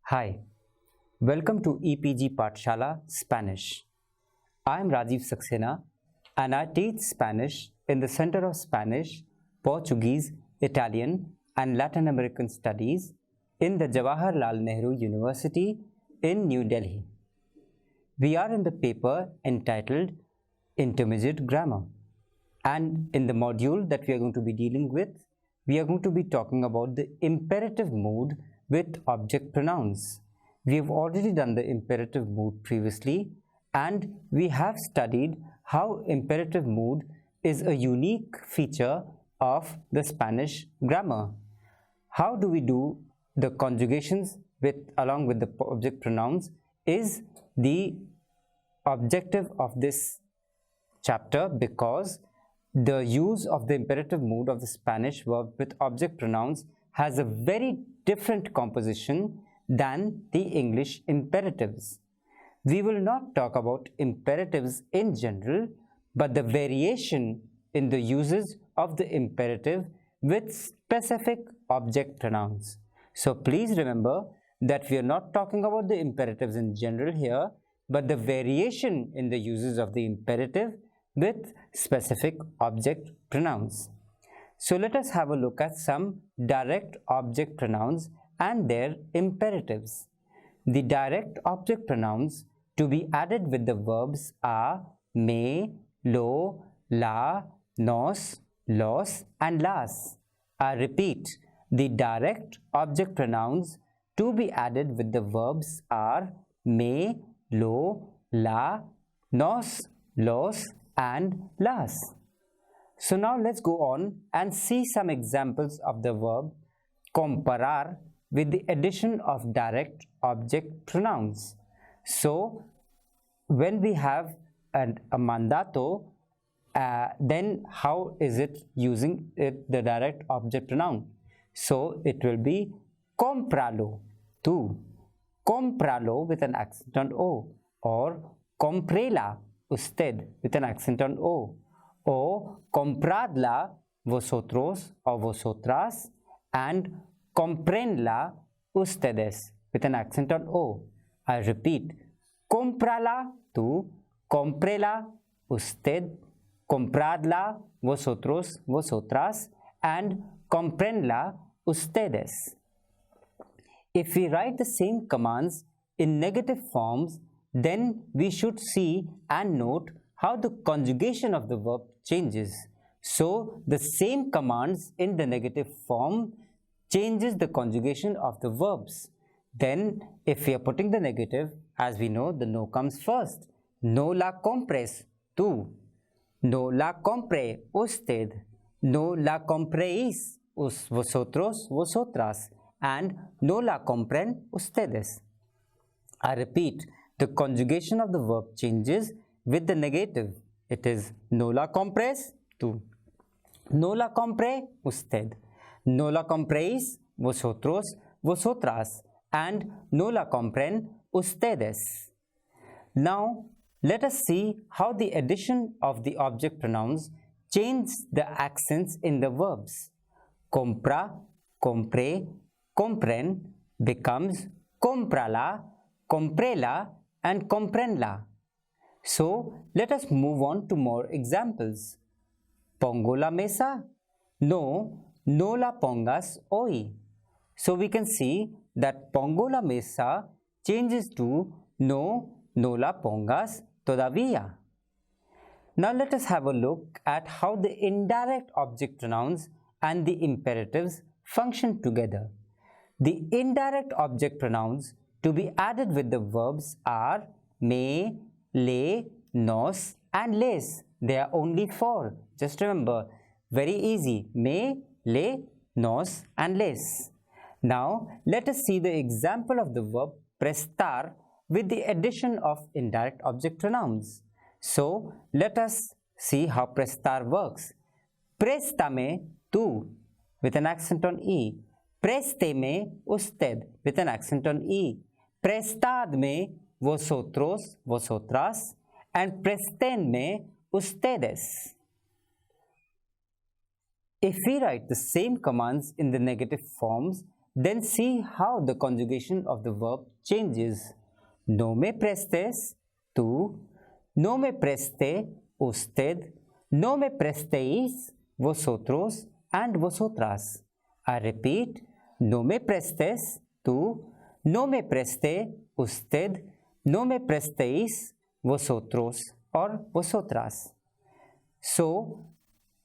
Hi, welcome to EPG Pathshala Spanish. I am Rajiv Saxena and I teach Spanish in the Center of Spanish, Portuguese, Italian and Latin American Studies in the Jawaharlal Nehru University in New Delhi. We are in the paper entitled Intermediate Grammar, and in the module that we are going to be dealing with, we are going to be talking about the imperative mood with object pronouns. We have already done the imperative mood previously, and we have studied how imperative mood is a unique feature of the Spanish grammar. How do we do the conjugations along with the object pronouns is the objective of this chapter, because the use of the imperative mood of the Spanish verb with object pronouns has a very different composition than the English imperatives. We will not talk about imperatives in general, but the variation in the uses of the imperative with specific object pronouns. So please remember that we are not talking about the imperatives in general here, but the variation in the uses of the imperative with specific object pronouns. So let us have a look at some direct object pronouns and their imperatives. The direct object pronouns to be added with the verbs are me, lo, la, nos, los and las. I repeat, the direct object pronouns to be added with the verbs are me, lo, la, nos, los and las. So now let's go on and see some examples of the verb comparar with the addition of direct object pronouns. So when we have a mandato, then how is it using the direct object pronoun? So it will be compralo, tú, compralo with an accent on O, or comprela, usted with an accent on O, or compradla, vosotros or vosotras, and comprenla, ustedes with an accent on O. I repeat, comprala, tú, comprela, usted, compradla, vosotros, vosotras, and comprenla, ustedes. If we write the same commands in negative forms, then we should see and note how the conjugation of the verb changes. So the same commands in the negative form changes the conjugation of the verbs. Then if we are putting the negative, as we know, the no comes first. No la compres, tú. No la compre, usted. No la compréis, vosotros, vosotras. And no la compren, ustedes. I repeat, the conjugation of the verb changes with the negative. It is no la compres, tú. No la compre, usted. No la compréis, vosotros, vosotras. And no la compren, ustedes. Now, let us see how the addition of the object pronouns changes the accents in the verbs. Compra, compre, compren becomes comprala, comprela, and comprenla. So let us move on to more examples. Pongo la mesa? No, no la pongas hoy. So we can see that pongo la mesa changes to no, no la pongas todavía. Now let us have a look at how the indirect object pronouns and the imperatives function together. The indirect object pronouns to be added with the verbs are me, le, nos and les. They are only 4. Just remember, very easy, me, le, nos and les. Now let us see the example of the verb prestar with the addition of indirect object pronouns. So let us see how prestar works. Préstame, tú, with an accent on E. Présteme, usted, with an accent on E. Prestadme, vosotros, vosotras, and prestenme, ustedes. If we write the same commands in the negative forms, then see how the conjugation of the verb changes. No me prestes, tú. No me preste, usted. No me prestéis, vosotros and vosotras. I repeat, no me prestes, tú. No me preste, usted. No me prestéis, vosotros or vosotras. So,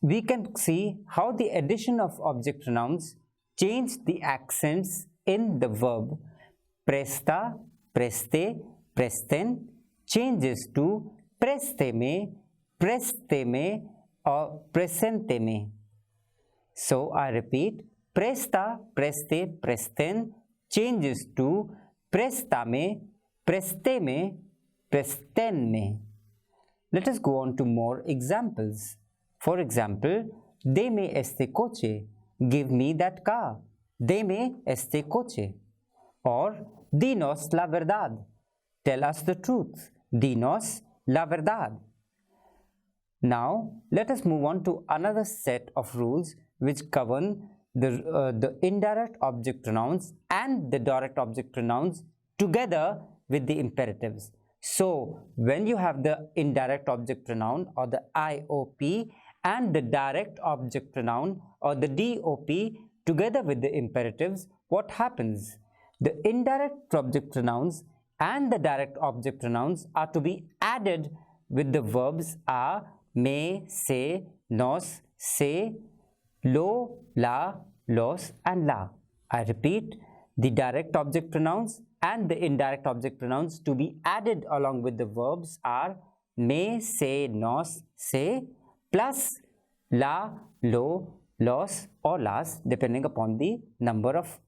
we can see how the addition of object pronouns change the accents in the verb. Presta, preste, presten changes to presteme, presteme or presenteme. So, I repeat, presta, preste, presten changes to prestame, presteme, prestenme. Let us go on to more examples. For example, deme este coche, give me that car. Deme este coche. Or, dinos la verdad, tell us the truth. Dinos la verdad. Now, let us move on to another set of rules which govern the indirect object pronouns and the direct object pronouns together with the imperatives. So, when you have the indirect object pronoun or the IOP and the direct object pronoun or the DOP together with the imperatives, what happens? The indirect object pronouns and the direct object pronouns are to be added with the verbs are, me, se, nos, se, lo, la, los and la. I repeat, the direct object pronouns and the indirect object pronouns to be added along with the verbs are me, se, nos, se plus la, lo, los or las depending upon the number of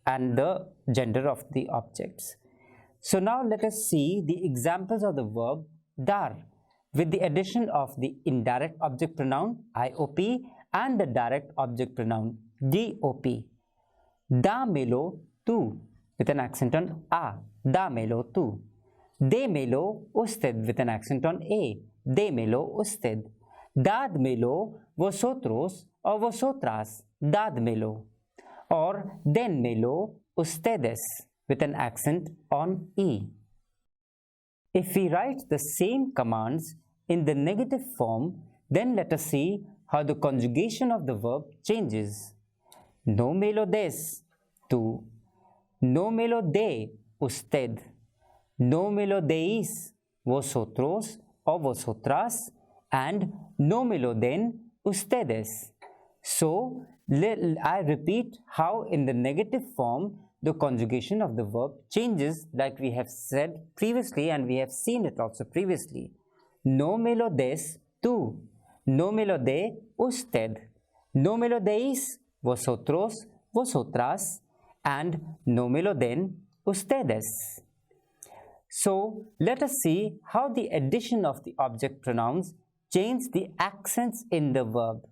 and the gender of the objects. So now let us see the examples of the verb dar with the addition of the indirect object pronoun IOP and the direct object pronoun DOP. Dámelo tú with an accent on A. Dámelo tú. Démelo usted with an accent on A. Démelo usted. Dádmelo vosotros o vosotras. Dádmelo. Or denmelo ustedes with an accent on E. If we write the same commands in the negative form, then let us see how the conjugation of the verb changes. No me lo des, tú. No me lo dé, usted. No me lo deis, vosotros o vosotras. And no me lo den, ustedes. So, I repeat how in the negative form the conjugation of the verb changes like we have said previously and we have seen it also previously. No me lo des, tú. No me lo dé, usted. No me lo deis, vosotros, vosotras. And no me lo den, ustedes. So, let us see how the addition of the object pronouns change the accents in the verb.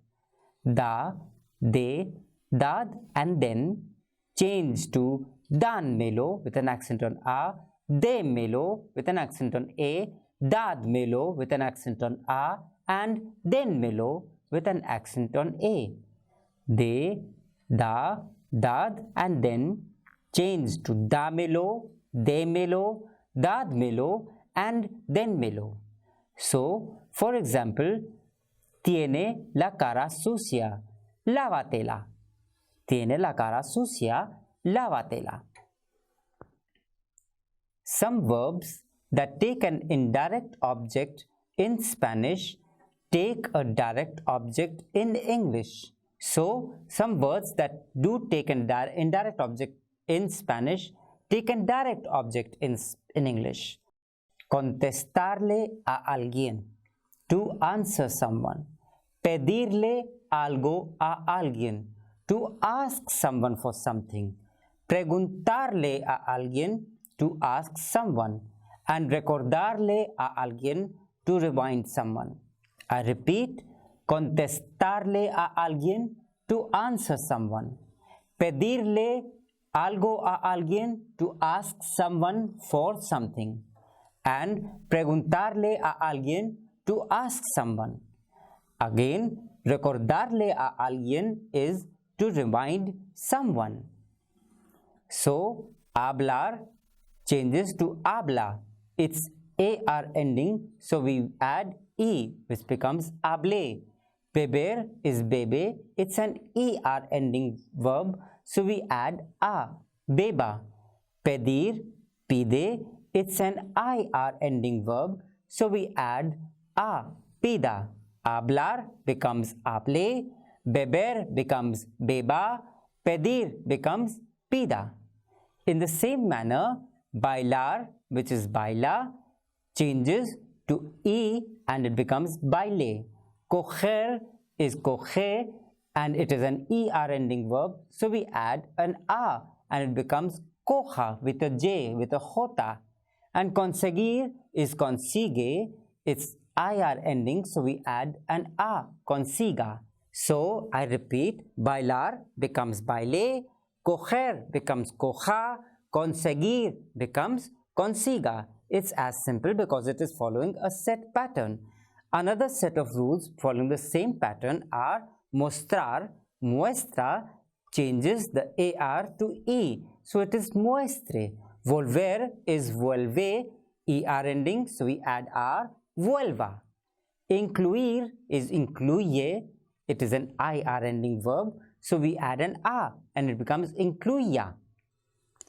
Da, de, dad and then change to danmelo with an accent on A, démelo with an accent on A, dádmelo with an accent on A and denmelo with an accent on A. De, da, dad and then change to dámelo, démelo, dádmelo and denmelo. So, for example, tiene la cara sucia, lávatela. Tiene la cara sucia, lávatela. Some verbs that take an indirect object in Spanish take a direct object in English. So, some words that do take an indirect object in Spanish take a direct object in English. Contestarle a alguien, to answer someone. Pedirle algo a alguien, to ask someone for something. Preguntarle a alguien, to ask someone. And recordarle a alguien, to remind someone. I repeat, contestarle a alguien, to answer someone. Pedirle algo a alguien, to ask someone for something. And preguntarle a alguien, to ask someone. Again, recordarle a alguien is to remind someone. So hablar changes to habla. It's AR ending, so we add E, which becomes hable. Beber is bebe, it's an ER ending verb, so we add A, beba. Pedir, pide, it's an IR ending verb, so we add A, pida. Hablar becomes hable, beber becomes beba, pedir becomes pida. In the same manner, bailar, which is baila, changes to E and it becomes baile. Coger is coge and it is an ER ending verb, so we add an A and it becomes coja with a J, with a jota. And conseguir is consigue, it's IR ending, so we add an A, consiga. So I repeat, bailar becomes baile, coger becomes coja, conseguir becomes consiga. It's as simple because it is following a set pattern. Another set of rules following the same pattern are mostrar, muestra changes the AR to E, so it is muestre. Volver is vuelve, ER ending, so we add R, vuelva. Incluir is incluye, it is an IR ending verb, so we add an A and it becomes incluya.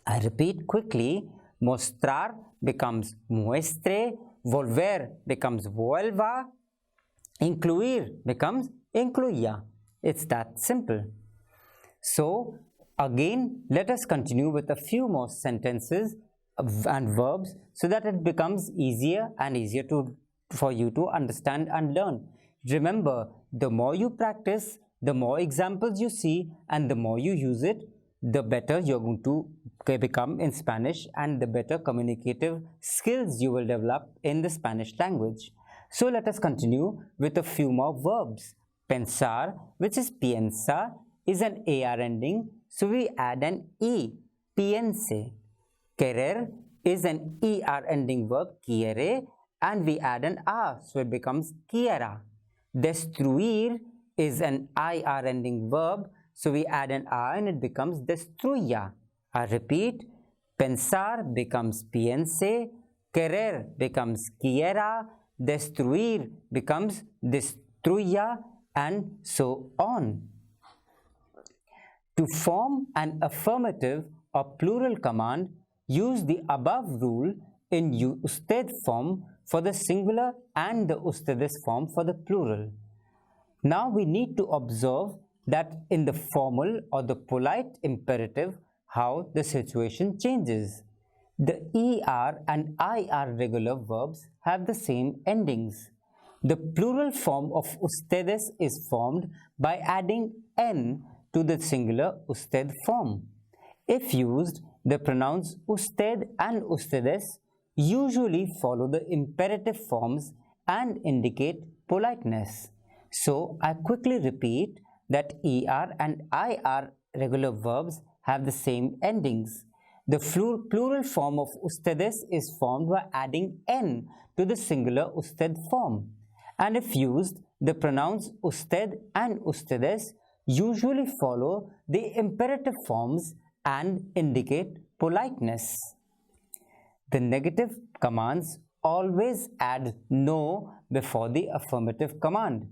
I repeat quickly, mostrar becomes muestre, volver becomes vuelva, incluir becomes incluya. It's that simple. So again, let us continue with a few more sentences and verbs so that it becomes easier and easier for you to understand and learn. Remember, the more you practice, the more examples you see and the more you use it, the better you're going to become in Spanish and the better communicative skills you will develop in the Spanish language. So let us continue with a few more verbs. Pensar, which is piensa, is an AR ending, so we add an E, piense. Querer is an ER ending verb, quiere, and we add an A, so it becomes quiera. Destruir is an IR ending verb, so we add an A and it becomes destruya. I repeat, pensar becomes piense, querer becomes quiera, destruir becomes destruya, and so on. To form an affirmative or plural command, use the above rule in usted form for the singular and the ustedes form for the plural. Now we need to observe that in the formal or the polite imperative, how the situation changes. The ER and IR regular verbs have the same endings. The plural form of ustedes is formed by adding N to the singular usted form. If used, the pronouns usted and ustedes usually follow the imperative forms and indicate politeness. So I quickly repeat that ER and IR regular verbs have the same endings. The plural form of ustedes is formed by adding N to the singular usted form. And if used, the pronouns usted and ustedes usually follow the imperative forms and indicate politeness. The negative commands always add no before the affirmative command.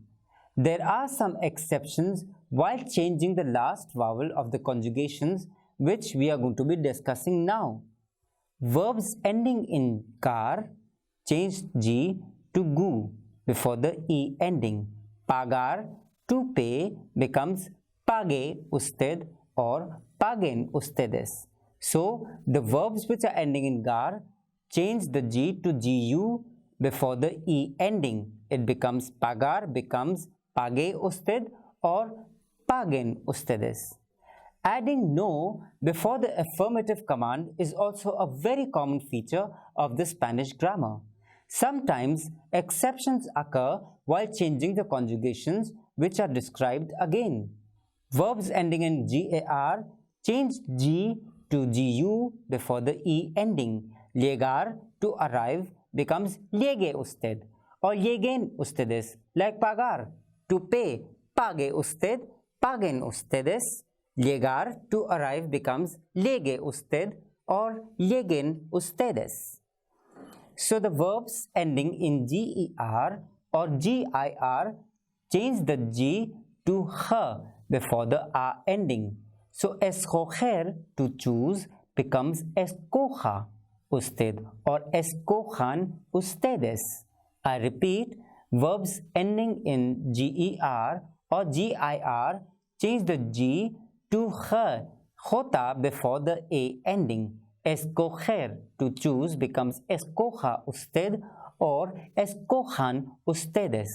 There are some exceptions while changing the last vowel of the conjugations, which we are going to be discussing now. Verbs ending in gar change G to gu before the E ending. Pagar, to pay, becomes pague usted or paguen ustedes. So the verbs which are ending in gar change the G to GU before the E ending. It becomes pagar, becomes pague usted or paguen ustedes. Adding no before the affirmative command is also a very common feature of the Spanish grammar. Sometimes exceptions occur while changing the conjugations, which are described again. Verbs ending in gar change G to gu before the E ending. Llegar, to arrive, becomes llegue usted or lleguen ustedes, like pagar. To pay, pague usted, paguen ustedes. Llegar, to arrive, becomes llegue usted or lleguen ustedes. So the verbs ending in GER or GIR change the G to H before the R ending. So escoger, to choose, becomes escoja usted or escojan ustedes. I repeat, verbs ending in GER or GIR change the G to H, jota before the A ending. Escoger, to choose, becomes escoja usted or escojan ustedes.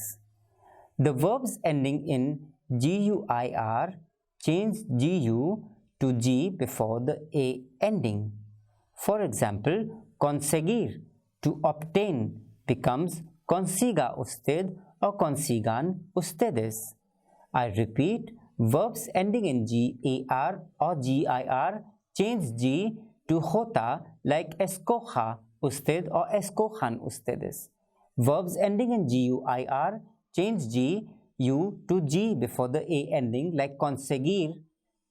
The verbs ending in GUIR change GU to G before the A ending. For example, conseguir, to obtain, becomes consiga usted or consigan ustedes. I repeat, verbs ending in GAR or GIR change G to jota like escoja usted or escojan ustedes. Verbs ending in GUIR change G U to G before the A ending like conseguir,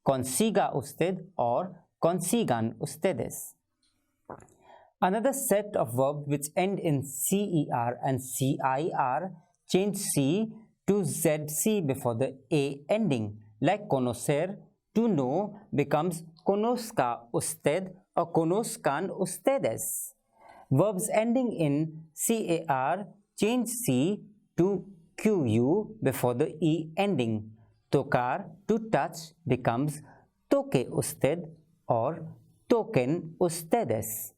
consiga usted or consigan ustedes. Another set of verbs which end in CER and CIR change C to ZC before the A ending, like conocer, to know, becomes conozca usted or conozcan ustedes. Verbs ending in CAR change C to QU before the E ending. Tocar, to touch, becomes toque usted or toquen ustedes.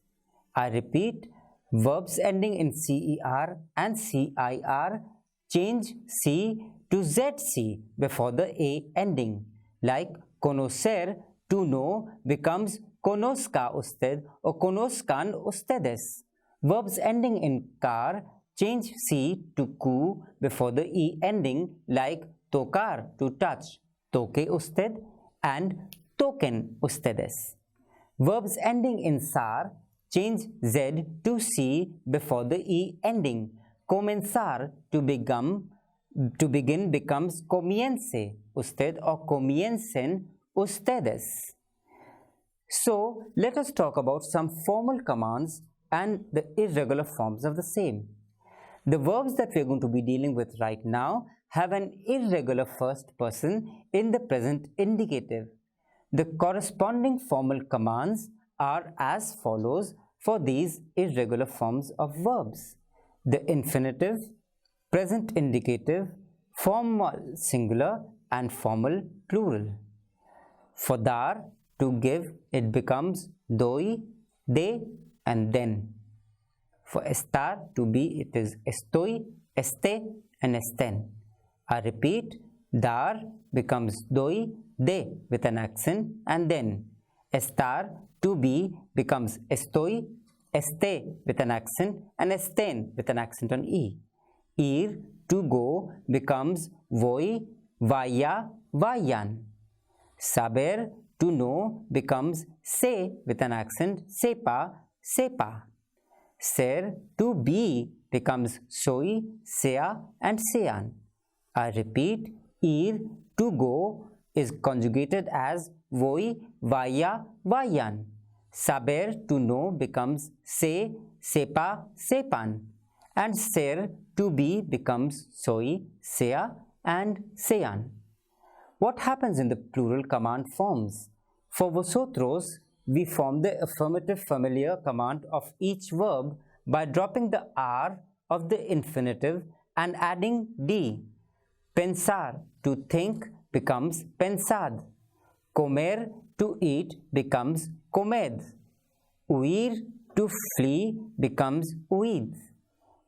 I repeat, verbs ending in CER and CIR change C to ZC before the A ending, like conocer, to know, becomes conozca usted or conozcan ustedes. Verbs ending in car change C to Q before the E ending, like tocar, to touch, toque usted and toquen ustedes. Verbs ending in SAR change Z to C before the E ending. Comenzar, to begin, becomes comience usted or comiencen ustedes. So let us talk about some formal commands and the irregular forms of the same. The verbs that we are going to be dealing with right now have an irregular first person in the present indicative. The corresponding formal commands are as follows for these irregular forms of verbs: the infinitive, present indicative, formal singular and formal plural. For dar, to give, it becomes doy, de and den. For estar, to be, it is estoy, este and esten. I repeat, dar becomes doy, de with an accent and then. Estar, to be, becomes estoy, este with an accent and esten with an accent on e. Ir, to go, becomes voy, vaya, vayan. Saber, to know, becomes se with an accent, sepa, sepa. Ser, to be, becomes soy, sea and sean. I repeat, ir, to go, is conjugated as voy, vaya, vayan. Saber, to know, becomes se, sepa, sepan. And ser, to be, becomes soy, sea and sean. What happens in the plural command forms? For vosotros, we form the affirmative familiar command of each verb by dropping the R of the infinitive and adding D. Pensar, to think, becomes pensad. Comer, to eat, becomes comed. Huir, to flee, becomes huid.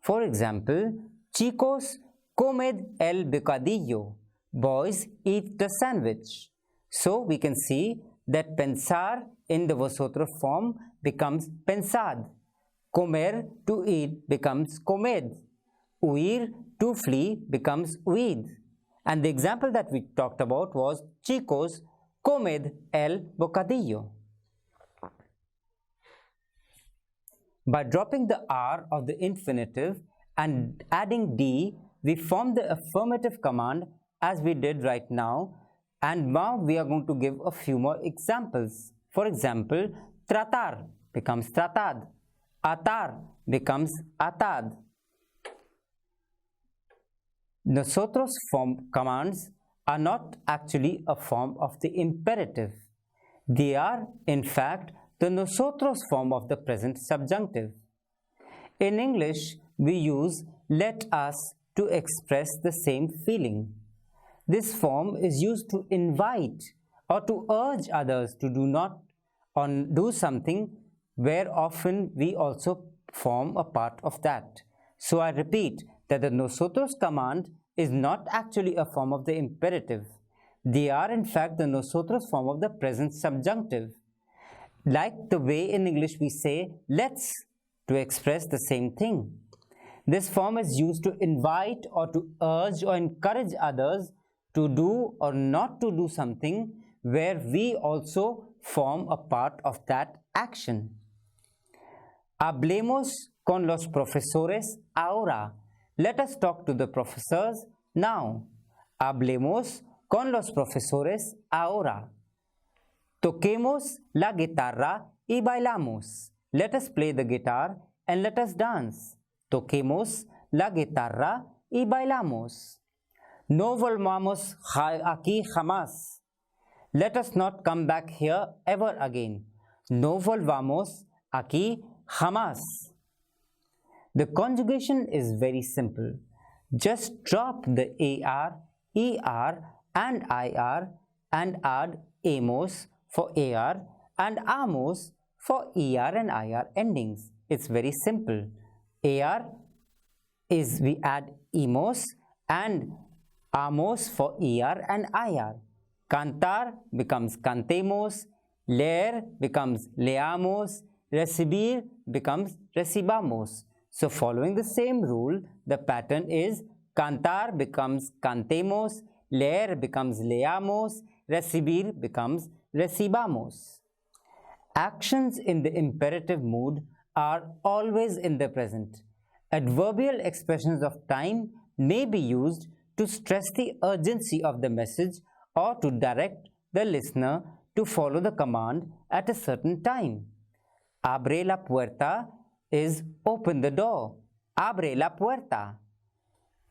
For example, chicos, comed el bocadillo. Boys, eat the sandwich. So we can see that pensar in the vosotros form becomes pensad. Comer, to eat, becomes comed. Huir, to flee, becomes huid. And the example that we talked about was chicos, comed el bocadillo. By dropping the R of the infinitive and adding D, we form the affirmative command as we did right now, And now we are going to give a few more examples. For example, tratar becomes tratad, atar becomes atad. Nosotros form commands are not actually a form of the imperative. They are, in fact, the nosotros form of the present subjunctive. In English, we use let us to express the same feeling. This form is used to invite or to urge others to do something, where often we also form a part of that. So I repeat that the nosotros command is not actually a form of the imperative. They are in fact the nosotros form of the present subjunctive. Like the way in English we say let's to express the same thing. This form is used to invite or to urge or encourage others to do or not to do something, where we also form a part of that action. Hablemos con los profesores ahora. Let us talk to the professors now. Hablemos con los profesores ahora. Toquemos la guitarra y bailamos. Let us play the guitar and let us dance. Toquemos la guitarra y bailamos. No volvamos aquí jamás. Let us not come back here ever again. No volvamos aquí jamás. The conjugation is very simple. Just drop the AR, ER and IR and add amos for AR and amos for ER and IR endings. It's very simple. AR is we add emos and amos for ER and IR. Cantar becomes cantemos, leer becomes leamos, recibir becomes recibamos. So following the same rule, the pattern is cantar becomes cantemos, leer becomes leamos, recibir becomes recibamos. Actions in the imperative mood are always in the present. Adverbial expressions of time may be used to stress the urgency of the message or to direct the listener to follow the command at a certain time. Abre la puerta is open the door. Abre la puerta.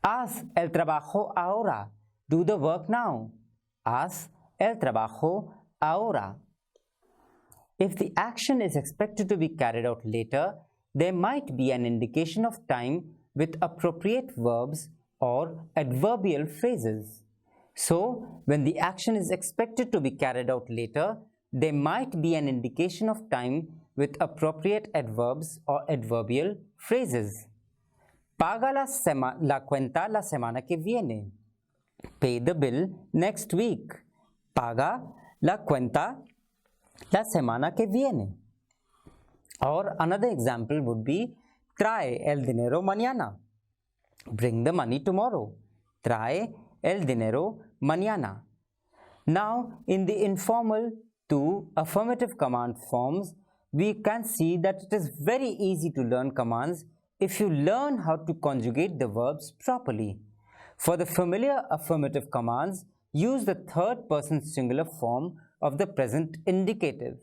Haz el trabajo ahora. Do the work now. Haz el trabajo ahora. If the action is expected to be carried out later, there might be an indication of time with appropriate verbs or adverbial phrases. So, when the action is expected to be carried out later, there might be an indication of time with appropriate adverbs or adverbial phrases. Paga la cuenta la semana que viene. Pay the bill next week. Paga la cuenta la semana que viene. Or another example would be trae el dinero mañana. Bring the money tomorrow. Trae el dinero mañana. Now, in the informal to affirmative command forms, we can see that it is very easy to learn commands if you learn how to conjugate the verbs properly. For the familiar affirmative commands, use the third person singular form of the present indicative.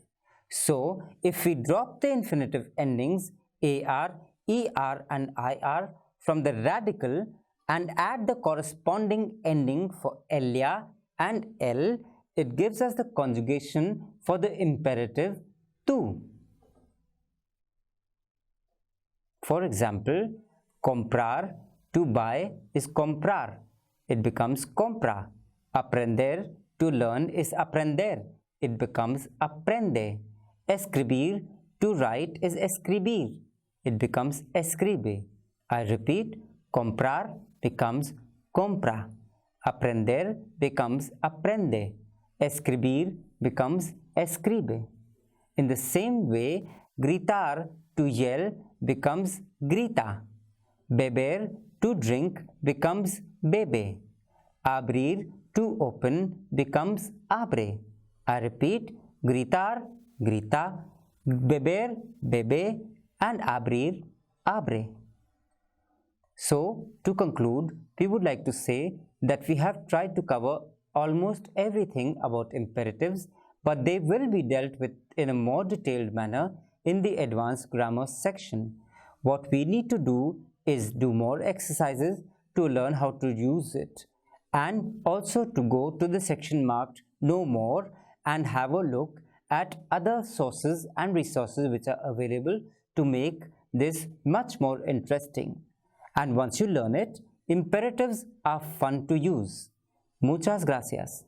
So, if we drop the infinitive endings AR, ER and IR from the radical and add the corresponding ending for elia and L, it gives us the conjugation for the imperative to. For example, comprar, to buy, is comprar. It becomes compra. Aprender, to learn, is aprender. It becomes aprende. Escribir, to write, is escribir. It becomes escribe. I repeat, comprar becomes compra. Aprender becomes aprende. Escribir becomes escribe. In the same way, gritar, to yell, becomes grita. Beber, to drink, becomes bebe. Abrir, to open, becomes abre. I repeat, gritar, grita, beber, bebe, and abrir, abre. So, to conclude, we would like to say that we have tried to cover almost everything about imperatives, but they will be dealt with in a more detailed manner in the advanced grammar section. What we need to do is do more exercises to learn how to use it, and also to go to the section marked Know More and have a look at other sources and resources which are available to make this much more interesting. And once you learn it, imperatives are fun to use. Muchas gracias.